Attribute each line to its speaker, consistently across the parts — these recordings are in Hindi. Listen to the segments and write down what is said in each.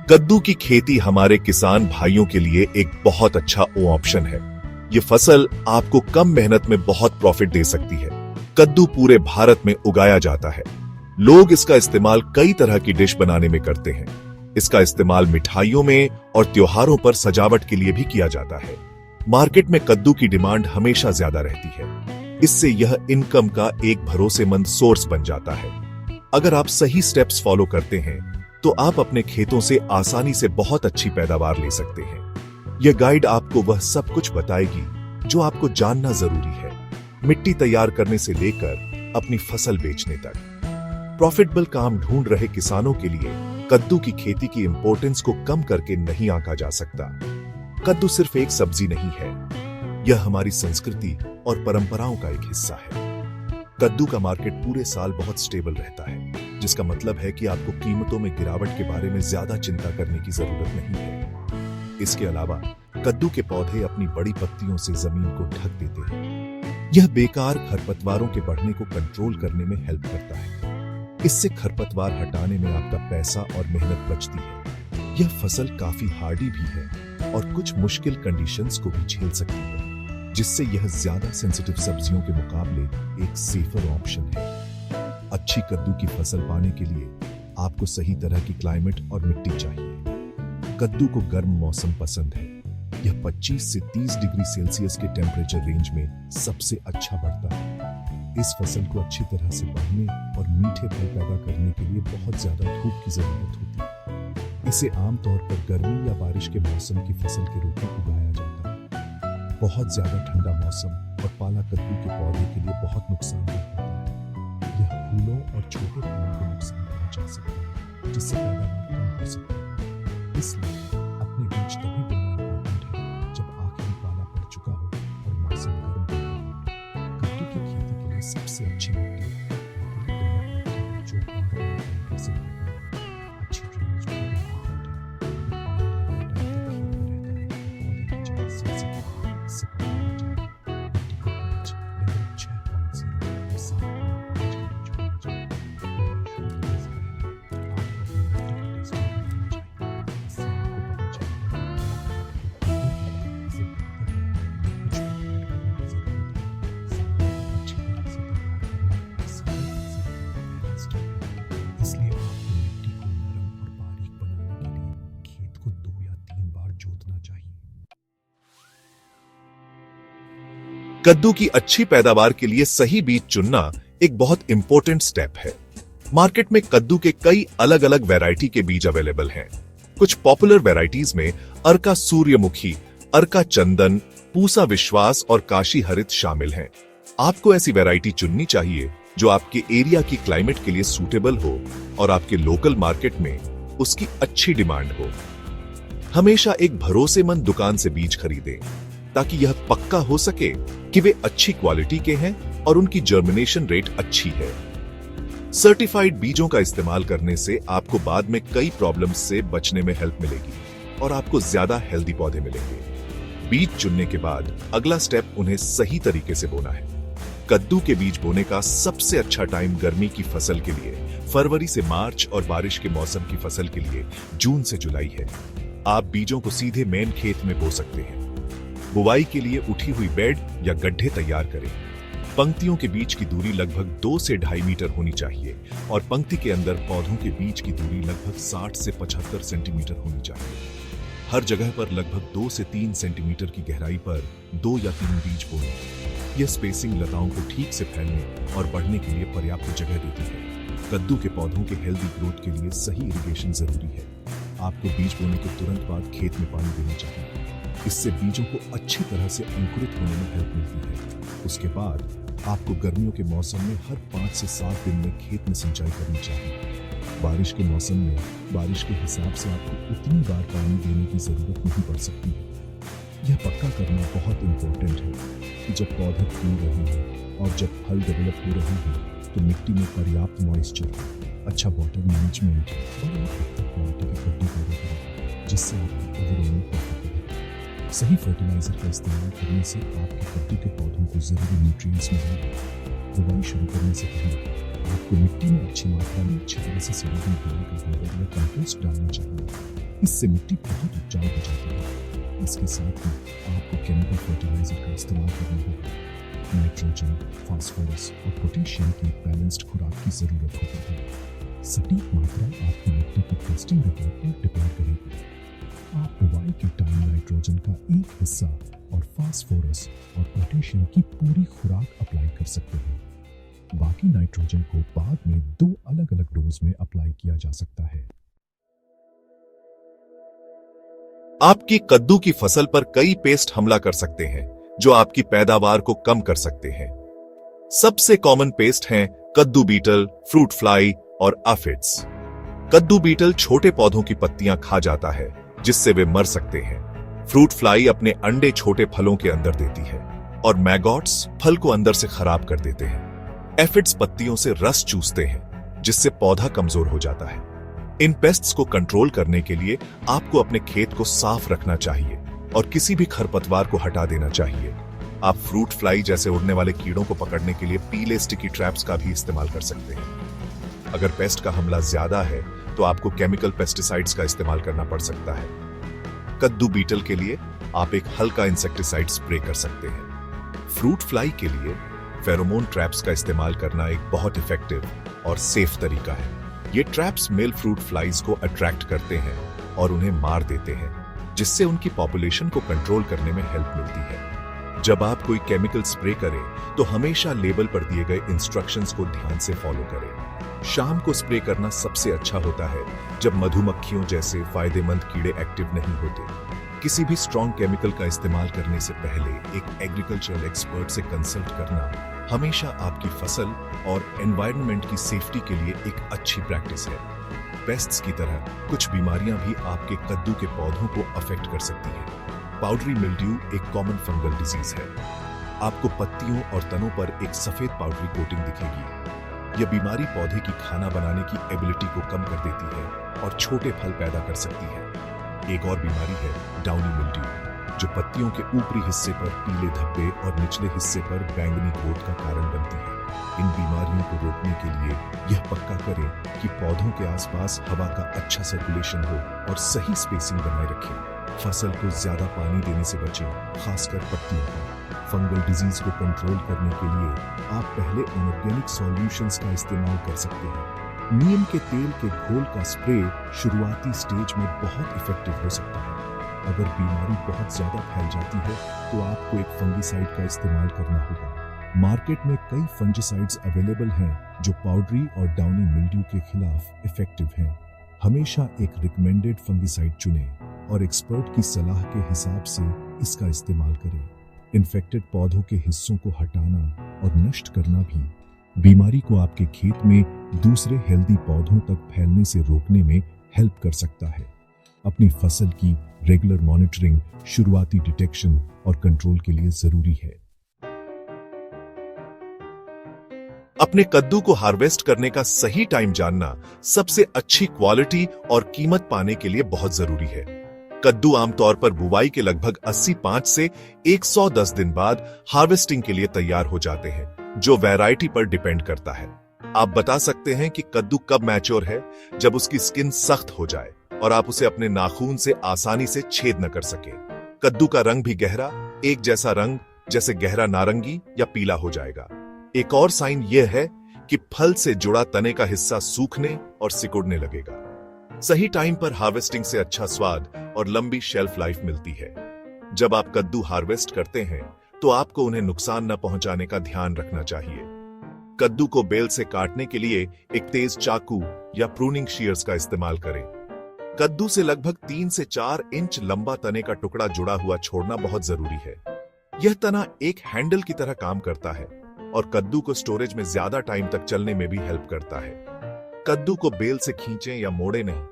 Speaker 1: कद्दू की खेती हमारे किसान भाइयों के लिए एक बहुत अच्छा ऑप्शन है। ये फसल आपको कम मेहनत में बहुत प्रॉफिट दे सकती है। कद्दू पूरे भारत में उगाया जाता है। लोग इसका इस्तेमाल कई तरह की डिश बनाने में करते हैं। इसका इस्तेमाल मिठाइयों में और त्योहारों पर सजावट के लिए भी किया जाता है। मार्केट में कद्दू की डिमांड हमेशा ज्यादा रहती है। इससे यह इनकम का एक भरोसेमंद सोर्स बन जाता है। अगर आप सही स्टेप्स फॉलो करते हैं तो आप अपने खेतों से आसानी से बहुत अच्छी पैदावार ले सकते हैं। यह गाइड आपको वह सब कुछ बताएगी जो आपको जानना जरूरी है, मिट्टी तैयार करने से लेकर अपनी फसल बेचने तक। प्रॉफिटेबल काम ढूंढ रहे किसानों के लिए कद्दू की खेती की इंपॉर्टेंस को कम करके नहीं आंका जा सकता। कद्दू सिर्फ एक सब्जी नहीं है, यह हमारी संस्कृति और परंपराओं का एक हिस्सा है। कद्दू का मार्केट पूरे साल बहुत स्टेबल रहता है, जिसका मतलब है कि आपको कीमतों में गिरावट के बारे में ज्यादा चिंता करने की जरूरत नहीं है। इसके अलावा कद्दू के पौधे अपनी बड़ी पत्तियों से जमीन को ढक देते हैं। यह बेकार खरपतवारों के बढ़ने को कंट्रोल करने में हेल्प करता है। इससे खरपतवार हटाने में आपका पैसा और मेहनत बचती है। यह फसल काफी हार्डी भी है और कुछ मुश्किल कंडीशंस को भी झेल सकती है, जिससे यह ज्यादा सेंसिटिव सब्जियों के मुकाबले एक सेफर ऑप्शन है। अच्छी कद्दू की फसल पाने के लिए आपको सही तरह की क्लाइमेट और मिट्टी चाहिए। कद्दू को गर्म मौसम पसंद है। यह 25 से 30 डिग्री सेल्सियस के टेम्परेचर रेंज में सबसे अच्छा बढ़ता है। इस फसल को अच्छी तरह से बढ़ने और मीठे फल पैदा करने के लिए बहुत ज्यादा धूप की जरूरत होती है। इसे आमतौर पर गर्मी या बारिश के मौसम की फसल के रूप में उगाया जाता है। बहुत ज्यादा ठंडा मौसम और पाला कद्दू के पौधे के लिए बहुत नुकसानदेह होता है। यह फूलों और छोटे फूलों को नुकसान पहुंचा सकता है, जिससे पैदावार कम हो सकती है। इसलिए अपने बीज तभी बोना इम्पोर्टेंट है जब आखिरी पाला पड़ चुका हो और मौसम गर्म हो। कद्दू की खेती के लिए सबसे अच्छी मिट्टी जो अच्छी ड्रेनेज भी इम्पोर्टेंट है। पानी लंबे टाइम तक खेत में रहता है तो पौधे की जड़ से कद्दू की अच्छी पैदावार के लिए सही बीज चुनना एक बहुत इंपॉर्टेंट स्टेप है। मार्केट में कद्दू के कई अलग अलग वैरायटी के बीज अवेलेबल हैं। कुछ पॉपुलर वैरायटीज में अर्का सूर्यमुखी, अर्का चंदन, पूसा विश्वास और काशी हरित शामिल हैं। आपको ऐसी वैरायटी चुननी चाहिए जो आपके एरिया की क्लाइमेट के लिए सूटेबल हो और आपके लोकल मार्केट में उसकी अच्छी डिमांड हो। हमेशा एक भरोसेमंद दुकान से बीज खरीदें ताकि यह पक्का हो सके कि वे अच्छी क्वालिटी के हैं और उनकी जर्मिनेशन रेट अच्छी है। सर्टिफाइड बीजों का इस्तेमाल करने से आपको बाद में कई प्रॉब्लम्स से बचने में हेल्प मिलेगी और आपको ज्यादा हेल्दी पौधे मिलेंगे। बीज चुनने के बाद अगला स्टेप उन्हें सही तरीके से बोना है। कद्दू के बीज बोने का सबसे अच्छा टाइम गर्मी की फसल के लिए फरवरी से मार्च और बारिश के मौसम की फसल के लिए जून से जुलाई है। आप बीजों को सीधे मेन खेत में बो सकते हैं। बुवाई के लिए उठी हुई बेड या गड्ढे तैयार करें। पंक्तियों के बीच की दूरी लगभग 2 से 2.5 मीटर होनी चाहिए और पंक्ति के अंदर पौधों के बीच की दूरी लगभग 60 से 75 सेंटीमीटर होनी चाहिए। हर जगह पर लगभग 2 से 3 सेंटीमीटर की गहराई पर 2 या 3 बीज बोएं। यह स्पेसिंग लताओं को ठीक से फैलने और बढ़ने के लिए पर्याप्त जगह देती है। कद्दू के पौधों के हेल्दी ग्रोथ के लिए सही इरिगेशन जरूरी है। आपको बीज बोने के तुरंत बाद खेत में पानी देना चाहिए। इससे बीजों को अच्छी तरह से अंकुरित होने में हेल्प मिलती है। उसके बाद आपको गर्मियों के मौसम में हर 5 से 7 दिन में खेत में सिंचाई करनी चाहिए। बारिश के मौसम में बारिश के हिसाब से आपको उतनी बार पानी देने की जरूरत नहीं पड़ सकती है। यह पक्का करना बहुत इंपॉर्टेंट है कि जब पौधे फूल रहे हैं और जब फल डेवलप हो रहे हैं तो मिट्टी में पर्याप्त मॉइस्चर, अच्छा वाटर मैनेजमेंट और बेहतर क्वालिटी के कद्दू पैदा करें, जिससे आपकी ओवरऑल प्रॉफिट बढ़े। सही फर्टिलाइजर का इस्तेमाल करने से आपके कद्दू के पौधों को जरूरी न्यूट्रिएंट्स मिलेंगे। बुवाई शुरू करने से पहले आपको मिट्टी में अच्छी मात्रा में अच्छी तरह से सोडियम क्लोराइड या कंपोस्ट डालना चाहिए।
Speaker 2: इससे मिट्टी बहुत उपजाऊ हो जाती है। इसके साथ ही आपको केमिकल फर्टिलाइजर का इस्तेमाल करना होगा। नाइट्रोजन, फास्फोरस और पोटेशियम की बैलेंस्ड खुराक की जरूरत होती है। सटीक मात्रा आपकी मिट्टी की टेस्टिंग रिपोर्ट पर डिपेंड करेगी। आप बुवाई के टाइम नाइट्रोजन का एक हिस्सा और फास्फोरस और पोटेशियम की पूरी खुराक अप्लाई कर सकते हैं। बाकी नाइट्रोजन को बाद में 2 अलग-अलग डोज में अप्लाई किया जा सकता है।
Speaker 1: आपकी कद्दू की फसल पर कई पेस्ट हमला कर सकते हैं जो आपकी पैदावार को कम कर सकते हैं। सबसे कॉमन पेस्ट हैं कद्दू बीटल, फ्रूट फ्लाई और एफिड्स। कद्दू बीटल छोटे पौधों की पत्तियां खा जाता है जिससे वे मर सकते हैं। फ्रूट फ्लाई अपने अंडे छोटे फलों के अंदर देती है और मैगॉट्स फल को अंदर से खराब कर देते हैं। एफिड्स पत्तियों से रस चूसते हैं जिससे पौधा कमजोर हो जाता है। इन पेस्ट्स को कंट्रोल करने के लिए आपको अपने खेत को साफ रखना चाहिए और किसी भी खरपतवार को हटा देना चाहिए। आप फ्रूट फ्लाई जैसे उड़ने वाले कीड़ों को पकड़ने के लिए पीले स्टिकी ट्रैप्स का भी इस्तेमाल कर सकते हैं। अगर पेस्ट का हमला ज्यादा है तो आपको केमिकल पेस्टिसाइड्स का इस्तेमाल करना पड़ सकता है। कद्दू बीटल के लिए आप एक हल्का इंसेक्टिसाइड स्प्रे कर सकते हैं। फ्रूट फ्लाई के लिए फेरोमोन ट्रैप्स का इस्तेमाल करना एक बहुत इफेक्टिव और सेफ तरीका है। ये ट्रैप्स मेल फ्रूट फ्लाइज को अट्रैक्ट करते हैं और उन्हें मार देते हैं, जिससे उनकी पॉपुलेशन को कंट्रोल करने में हेल्प मिलती है। जब आप कोई केमिकल स्प्रे करें तो हमेशा लेबल पर दिए गए इंस्ट्रक्शंस को ध्यान से फॉलो करें। शाम को स्प्रे करना सबसे अच्छा होता है जब मधुमक्खियों जैसे फायदेमंद कीड़े एक्टिव नहीं होते। किसी भी स्ट्रॉन्ग केमिकल का इस्तेमाल करने से पहले एक एग्रीकल्चरल एक्सपर्ट से कंसल्ट करना हमेशा आपकी फसल और एनवायरनमेंट की सेफ्टी के लिए एक अच्छी प्रैक्टिस है। पेस्ट्स की तरह कुछ बीमारियां भी आपके कद्दू के पौधों को अफेक्ट कर सकती हैं। पाउडरी मिल्ड्यू एक कॉमन फंगल डिजीज है। आपको पत्तियों और तनों पर एक सफेद पाउडरी कोटिंग दिखेगी। यह बीमारी पौधे की खाना बनाने की एबिलिटी को कम कर देती है और छोटे फल पैदा कर सकती है। एक और बीमारी है डाउनी मिल्ड्यू, जो पत्तियों के ऊपरी हिस्से पर पीले धब्बे और निचले हिस्से पर बैंगनी ग्रोथ का कारण बनती है। इन बीमारियों को रोकने के लिए यह पक्का करें कि पौधों के आसपास हवा का अच्छा सर्कुलेशन हो और सही स्पेसिंग बनाए रखें। फसल को ज्यादा पानी देने से बचें, खासकर पत्तियों को। फंगल डिजीज को कंट्रोल करने के लिए आप पहले ऑर्गेनिक सॉल्यूशंस का इस्तेमाल कर सकते हैं। नीम के तेल के घोल का स्प्रे शुरुआती स्टेज में बहुत इफेक्टिव हो सकता है। अगर बीमारी बहुत ज्यादा फैल जाती है तो आपको एक फंगिसाइड का इस्तेमाल करना होगा। मार्केट में कई फंगिसाइड्स अवेलेबल हैं जो पाउडरी और डाउनी मिल्ड्यू के खिलाफ इफेक्टिव हैं। हमेशा एक रिकमेंडेड फंगिसाइड चुनें और एक्सपर्ट की सलाह के हिसाब से इसका इस्तेमाल करें। इन्फेक्टेड पौधों के हिस्सों को हटाना और नष्ट करना भी बीमारी को आपके खेत में दूसरे हेल्दी पौधों तक फैलने से रोकने में हेल्प कर सकता है। अपनी फसल की रेगुलर मॉनिटरिंग शुरुआती डिटेक्शन और कंट्रोल के लिए जरूरी है। अपने कद्दू को हार्वेस्ट करने का सही टाइम जानना सबसे अच्छी क्वालिटी और कीमत पाने के लिए बहुत जरूरी है। कद्दू आमतौर पर बुवाई के लगभग 85 से 110 दिन बाद हार्वेस्टिंग के लिए तैयार हो जाते हैं, जो वैरायटी पर डिपेंड करता है। आप बता सकते हैं कि कद्दू कब मैच्योर है, जब उसकी स्किन सख्त हो जाए और आप उसे अपने नाखून से आसानी से छेद न कर सके। कद्दू का रंग भी गहरा, एक जैसा रंग जैसे गहरा नारंगी या पीला हो जाएगा। एक और साइन यह है कि फल से जुड़ा तने का हिस्सा सूखने और सिकुड़ने लगेगा। सही टाइम पर हार्वेस्टिंग से अच्छा स्वाद और लंबी शेल्फ लाइफ मिलती है। जब आप कद्दू हार्वेस्ट करते हैं तो आपको उन्हें नुकसान न पहुंचाने का ध्यान रखना चाहिए। कद्दू को बेल से काटने के लिए एक तेज चाकू या प्रूनिंग शीयर्स का इस्तेमाल करें। कद्दू से लगभग 3 से 4 इंच लंबा तने का टुकड़ा जुड़ा हुआ छोड़ना बहुत जरूरी है। यह तना एक हैंडल की तरह काम करता है और कद्दू को स्टोरेज में ज्यादा टाइम तक चलने में भी हेल्प करता है। कद्दू को बेल से खींचें या मोड़े नहीं,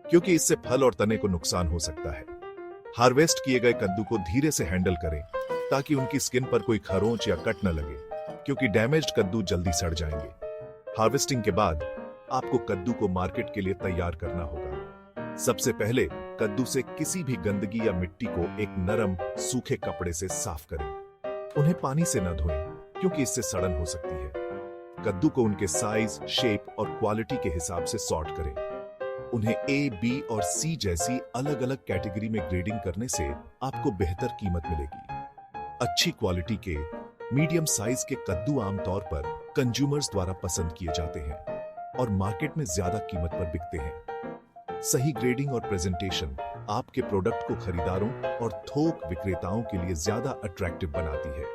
Speaker 1: क्योंकि इससे फल और तने को नुकसान हो सकता है। हार्वेस्ट किए गए कद्दू को धीरे से हैंडल करें ताकि उनकी स्किन पर कोई खरोंच या कट न लगे, क्योंकि डैमेज्ड कद्दू जल्दी सड़ जाएंगे। हार्वेस्टिंग के बाद आपको कद्दू को मार्केट के लिए तैयार करना होगा। सबसे पहले कद्दू से किसी भी गंदगी या मिट्टी को एक नरम सूखे कपड़े से साफ करें। उन्हें पानी से न धोएं, क्योंकि इससे सड़न हो सकती है। कद्दू को उनके साइज, शेप और क्वालिटी के हिसाब से सॉर्ट करें। उन्हें ए, बी और सी जैसी अलग अलग कैटेगरी में ग्रेडिंग करने से आपको बेहतर कीमत मिलेगी। अच्छी क्वालिटी के मीडियम साइज के कद्दू आमतौर पर कंज्यूमर्स द्वारा पसंद किए जाते हैं और मार्केट में ज्यादा कीमत पर बिकते हैं। सही ग्रेडिंग और प्रेजेंटेशन आपके प्रोडक्ट को खरीदारों और थोक विक्रेताओं के लिए ज्यादा अट्रैक्टिव बनाती है।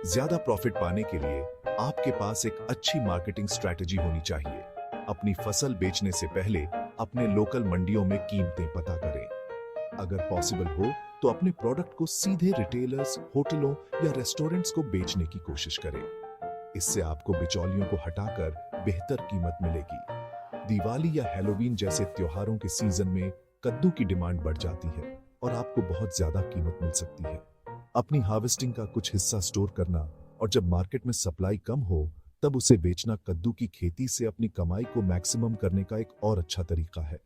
Speaker 1: ज्यादा प्रॉफिट पाने के लिए आपके पास एक अच्छी मार्केटिंग स्ट्रैटेजी होनी चाहिए। अपनी फसल बेचने से पहले अपने लोकल मंडियों में कीमतें पता करें। अगर पॉसिबल हो तो अपने प्रोडक्ट को सीधे रिटेलर्स, होटलों या रेस्टोरेंट्स को बेचने की कोशिश करें। इससे आपको बिचौलियों को हटाकर बेहतर कीमत मिलेगी। दिवाली या हैलोवीन जैसे त्योहारों के सीजन में कद्दू की डिमांड बढ़ जाती है और आपको बहुत ज्यादा कीमत मिल सकती है। अपनी हार्वेस्टिंग का कुछ हिस्सा स्टोर करना और जब मार्केट में सप्लाई कम हो तब उसे बेचना कद्दू की खेती से अपनी कमाई को मैक्सिमम करने का एक और अच्छा तरीका है।